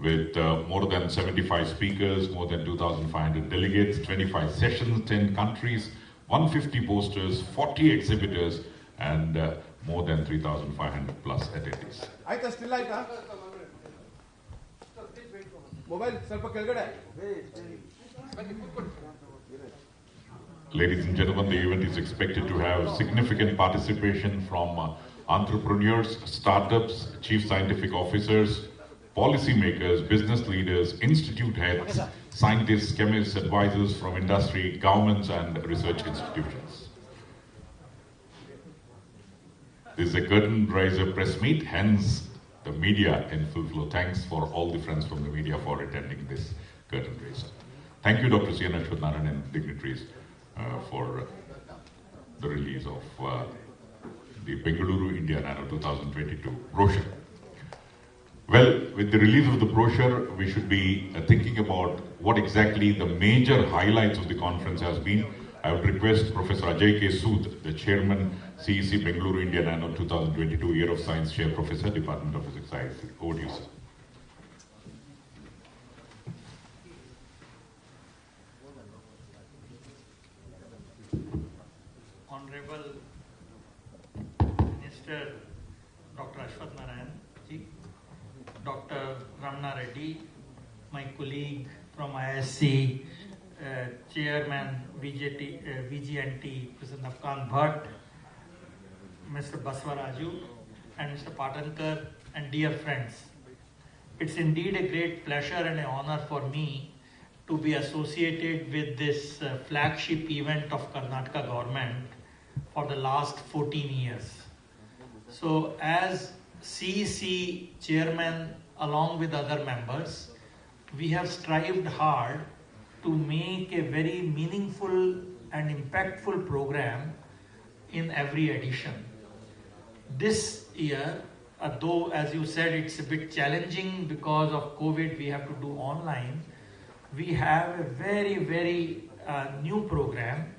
with more than 75 speakers, more than 2,500 delegates, 25 sessions, 10 countries, 150 posters, 40 exhibitors, and more than 3,500 plus attendees. Ladies and gentlemen, the event is expected to have significant participation from entrepreneurs, startups, chief scientific officers, policymakers, business leaders, institute heads, scientists, chemists, advisors from industry, governments, and research institutions. This is a curtain raiser press meet, hence the media in full flow. Thanks for all the friends from the media for attending this curtain raiser. Thank you, Dr. C. N. Ashwath Narayan and dignitaries for the release of the Bengaluru India Nano 2022 brochure. Well, with the release of the brochure, we should be thinking about what exactly the major highlights of the conference has been. I would request Professor Ajay K. Sood, the Chairman, CEC Bengaluru India Nano 2022 Year of Science Chair Professor, Department of Physics Science. Over to you, sir. Honorable Minister Dr. Ashwath Narayan ji, Dr. Ramana Reddy, my colleague from ISC, Chairman VGNT, President Afghan Bhatt, Mr. Baswaraju, and Mr. Patankar, and dear friends. It's indeed a great pleasure and an honor for me to be associated with this flagship event of Karnataka government for the last 14 years. So as CEC chairman along with other members, we have strived hard to make a very meaningful and impactful program in every edition. This year, though as you said it's a bit challenging because of COVID, we have to do online, we have a very new program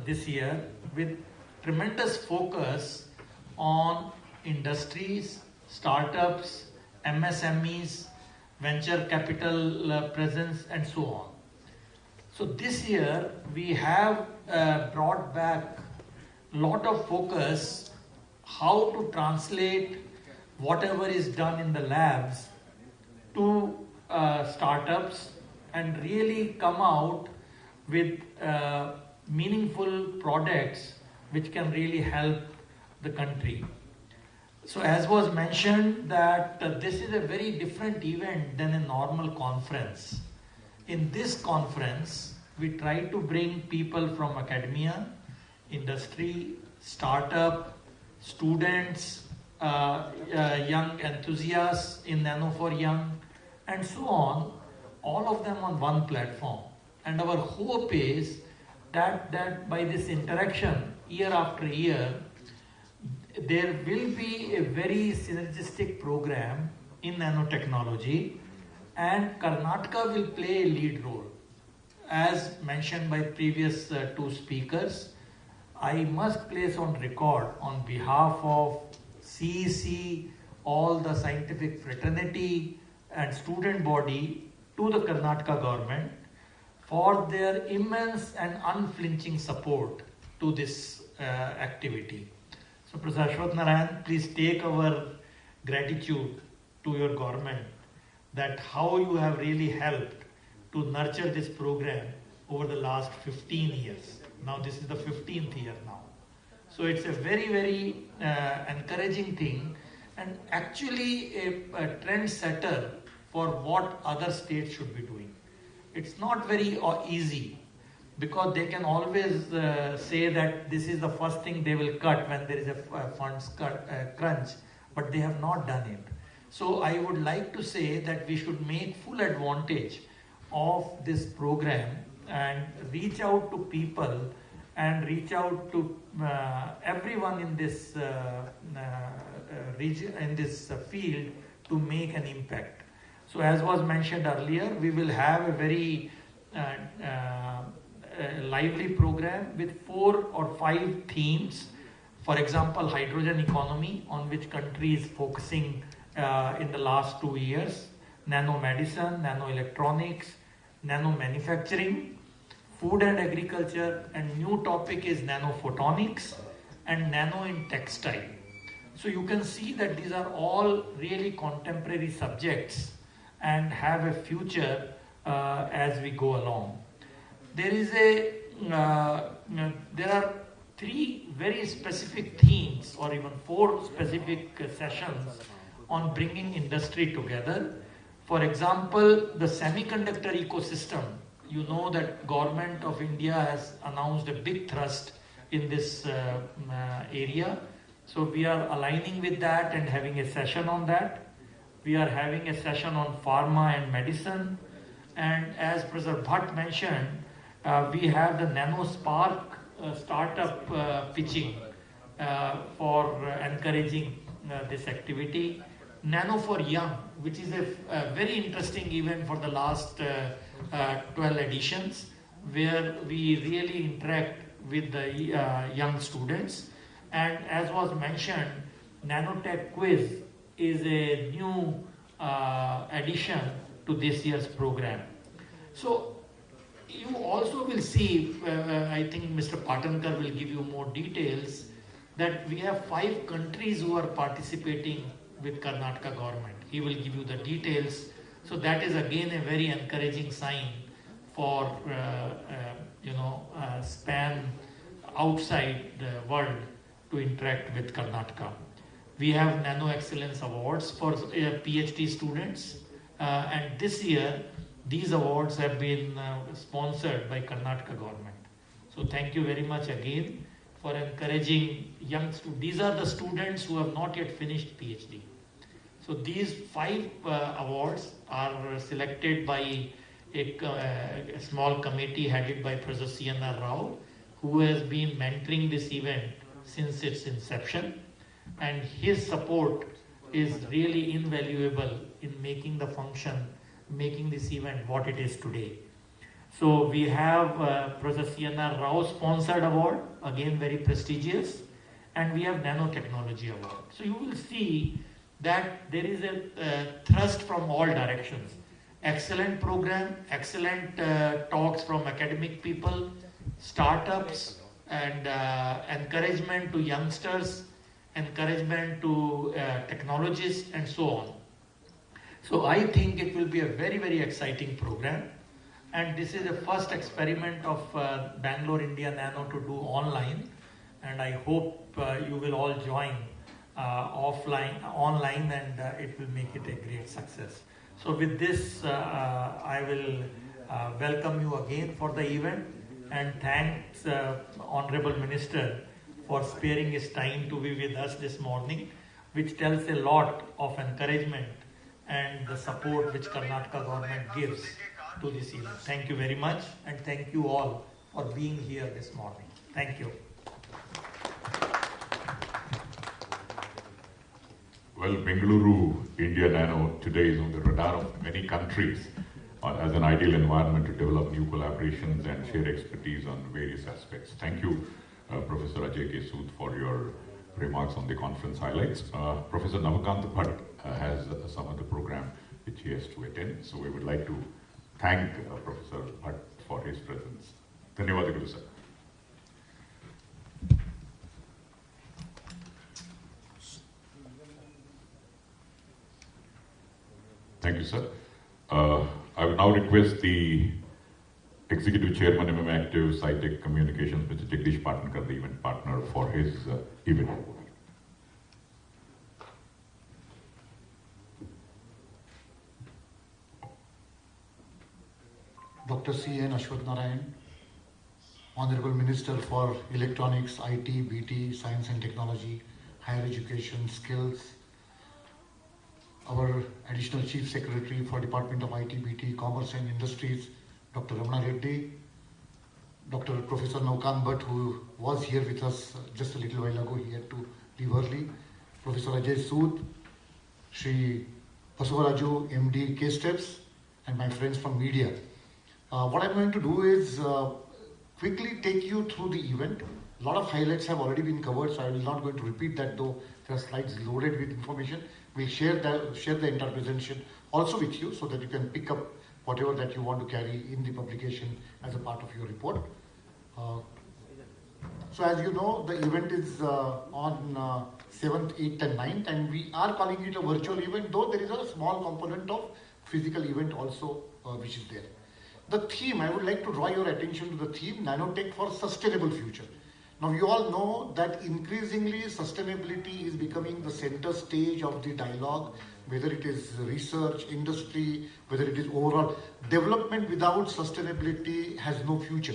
this year with tremendous focus on industries, startups, MSMEs, venture capital presence, and so on. So this year we have brought back a lot of focus how to translate whatever is done in the labs to startups and really come out with meaningful products which can really help the country. So as was mentioned that this is a very different event than a normal conference. In this conference, we try to bring people from academia, industry, startup, students, young enthusiasts in Nano for Young, and so on, all of them on one platform. And our hope is that by this interaction, year after year, there will be a very synergistic program in nanotechnology, and Karnataka will play a lead role. As mentioned by previous two speakers, I must place on record on behalf of CEC, all the scientific fraternity and student body to the Karnataka government for their immense and unflinching support to this activity. So Professor Ashwath Narayan, please take our gratitude to your government that how you have really helped to nurture this program over the last 15 years. Now this is the 15th year now. So it's a very encouraging thing and actually a trend setter for what other states should be doing. It's not very easy because they can always say that this is the first thing they will cut when there is a funds crunch, but they have not done it. So I would like to say that we should make full advantage of this program and reach out to people and reach out to everyone in this region, in this field, to make an impact. So as was mentioned earlier, we will have a very lively program with 4 or 5 themes. For example, hydrogen economy, on which country is focusing in the last 2 years. nanomedicine, nanoelectronics, nanomanufacturing, food and agriculture, and new topic is nanophotonics and nano in textile. So you can see that these are all really contemporary subjects and have a future as we go along. There are 3 very specific themes, or even 4 specific sessions on bringing industry together. For example, the semiconductor ecosystem. You know that Government of India has announced a big thrust in this area. So we are aligning with that and having a session on that. We are having a session on pharma and medicine. And as Professor Bhatt mentioned, we have the NanoSpark startup pitching for encouraging this activity. Nano for Young, which is a very interesting event for the last 12 editions, where we really interact with the young students. And as was mentioned, Nanotech Quiz is a new addition to this year's program. So you also will see, I think Mr. Patankar will give you more details, that we have 5 countries who are participating with Karnataka government. He will give you the details. So that is again a very encouraging sign for span outside the world to interact with Karnataka. We have Nano Excellence Awards for PhD students, and this year these awards have been sponsored by Karnataka government. So thank you very much again for encouraging young students. These are the students who have not yet finished PhD. So these 5 awards are selected by a small committee headed by Professor C.N.R. Rao, who has been mentoring this event since its inception. And his support is really invaluable in making the function, making this event what it is today. So we have Professor C.N.R. Rao sponsored award, again very prestigious, and we have Nanotechnology Award. So you will see that there is a thrust from all directions. Excellent program, excellent talks from academic people, startups, and encouragement to youngsters, encouragement to technologists, and so on. So I think it will be a very, very exciting program. And this is the first experiment of Bangalore India Nano to do online. And I hope you will all join online, and it will make it a great success. So with this, I will welcome you again for the event, and thanks Honorable Minister for sparing his time to be with us this morning, which tells a lot of encouragement and the support which Karnataka government gives to this event. Thank you very much, and thank you all for being here this morning. Thank you. Well, Bengaluru India Nano today is on the radar of many countries as an ideal environment to develop new collaborations and share expertise on various aspects. Thank you, Professor Ajay K. Sood, for your remarks on the conference highlights. Professor Namakant Bhatt has some of the program which he has to attend, so we would like to thank Professor Bhatt for his presence. Dhanyawad, sir. Thank you, sir. I will now request the Executive Chairman, Active SciTech Communications, Mr. Jagdish Patankar, the event partner, for his event. Dr. C.N. Ashwath Narayan, Honorable Minister for Electronics, IT, BT, Science and Technology, Higher Education, Skills, our Additional Chief Secretary for Department of IT, BT, Commerce and Industries, Dr. Ramana Reddy, Dr. Professor Namakant Bhatt, who was here with us just a little while ago, he had to leave early, Professor Ajay Sood, Shri Basavaraju, MD, K-Steps, and my friends from media. What I'm going to do is quickly take you through the event. A lot of highlights have already been covered, so I will not going to repeat that, though there are slides loaded with information. We'll share the entire presentation also with you so that you can pick up whatever that you want to carry in the publication as a part of your report. So as you know, the event is on 7th, 8th and 9th, and we are calling it a virtual event, though there is a small component of physical event also which is there. The theme, I would like to draw your attention to the theme, Nanotech for Sustainable Future. Now you all know that increasingly sustainability is becoming the center stage of the dialogue, whether it is research, industry, whether it is overall development. Without sustainability has no future.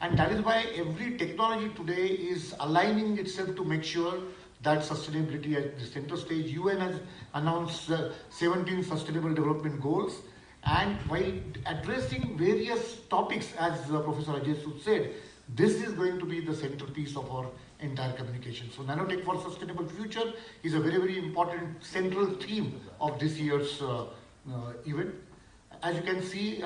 And that is why every technology today is aligning itself to make sure that sustainability at the center stage. UN has announced 17 Sustainable Development Goals, and while addressing various topics, as Professor Ajay Sood said, this is going to be the centerpiece of our entire communication. So Nanotech for Sustainable Future is a very, very important central theme of this year's event. As you can see,